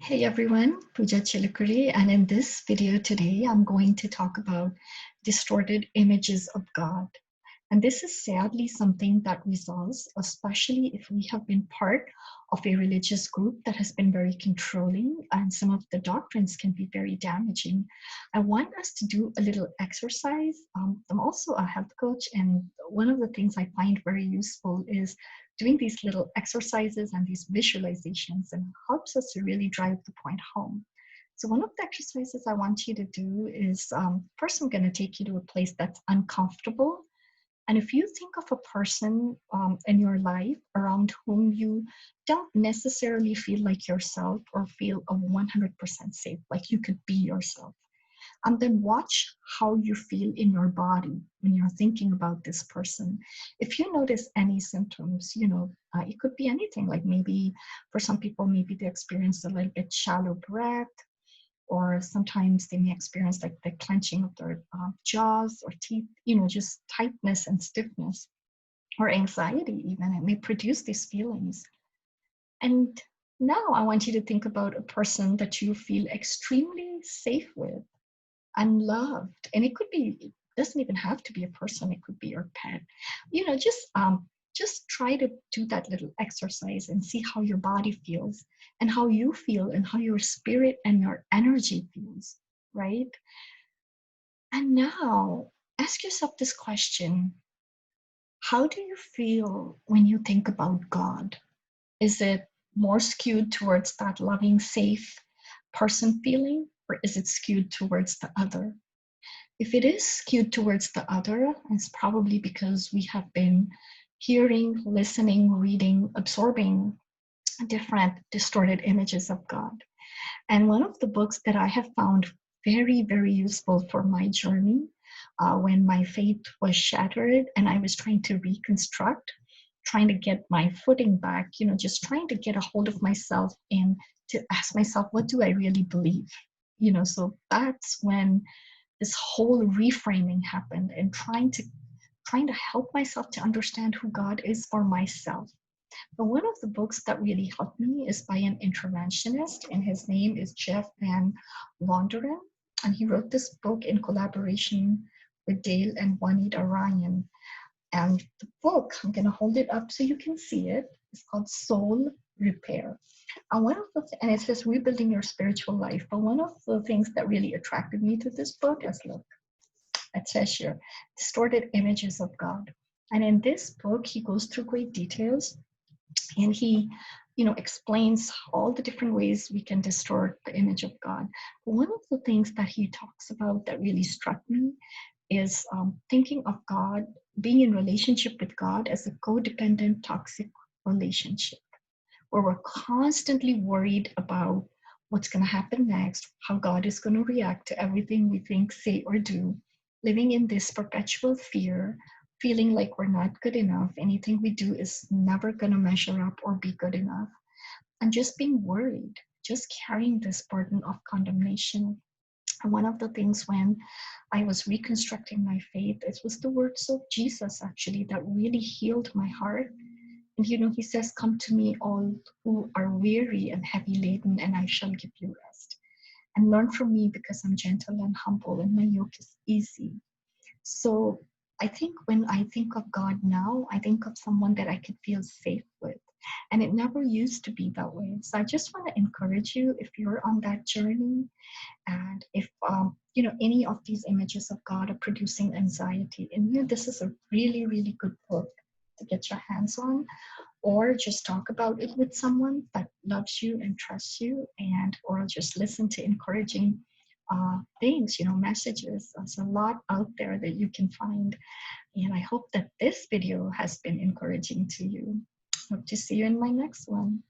Hey everyone, Pooja Chilukuri, and in this video today, I'm going to talk about distorted images of God. And this is sadly something that results, especially if we have been part of a religious group that has been very controlling, and some of the doctrines can be very damaging. I want us to do a little exercise. I'm also a health coach, and one of the things I find very useful is doing these little exercises and these visualizations, and helps us to really drive the point home. So one of the exercises I want you to do is first I'm going to take you to a place that's uncomfortable. And if you think of a person in your life around whom you don't necessarily feel like yourself or feel a 100% safe, like you could be yourself, and then watch how you feel in your body when you're thinking about this person. If you notice any symptoms, it could be anything, like maybe for some people, maybe they experience a little bit shallow breath, or sometimes they may experience like the clenching of their jaws or teeth, just tightness and stiffness, or anxiety even. It may produce these feelings. And now I want you to think about a person that you feel extremely safe with and loved. And it could be, it doesn't even have to be a person, it could be your pet. Just try to do that little exercise and see how your body feels and how you feel and how your spirit and your energy feels, right? And now ask yourself this question: how do you feel when you think about God? Is it more skewed towards that loving, safe person feeling, or is it skewed towards the other? If it is skewed towards the other, it's probably because we have been hearing, listening, reading, absorbing different distorted images of God. And one of the books that I have found very, very useful for my journey, when my faith was shattered and I was trying to reconstruct, trying to get my footing back, just trying to get a hold of myself and to ask myself, what do I really believe? So that's when this whole reframing happened, and trying to help myself to understand who God is for myself. But one of the books that really helped me is by an interventionist, and his name is Jeff Van Wonderen. And he wrote this book in collaboration with Dale and Juanita Ryan. And the book, I'm going to hold it up so you can see it, is called Soul Repair. And it says rebuilding your spiritual life. But one of the things that really attracted me to this book is, look, it says here, distorted images of God. And in this book, he goes through great details, and he explains all the different ways we can distort the image of God. But one of the things that he talks about that really struck me is thinking of God, being in relationship with God as a codependent, toxic relationship, where we're constantly worried about what's going to happen next, how God is going to react to everything we think, say, or do, living in this perpetual fear, feeling like we're not good enough. Anything we do is never going to measure up or be good enough. And just being worried, just carrying this burden of condemnation. And one of the things when I was reconstructing my faith, it was the words of Jesus actually that really healed my heart. And he says, come to me, all who are weary and heavy laden, and I shall give you rest. And learn from me, because I'm gentle and humble, and my yoke is easy. So I think when I think of God now, I think of someone that I could feel safe with. And it never used to be that way. So I just want to encourage you, if you're on that journey, and if any of these images of God are producing anxiety in you, this is a really, really good book to get your hands on, or just talk about it with someone that loves you and trusts you, and or just listen to encouraging things, messages. There's a lot out there that you can find, and I hope that this video has been encouraging to you. Hope to see you in my next one.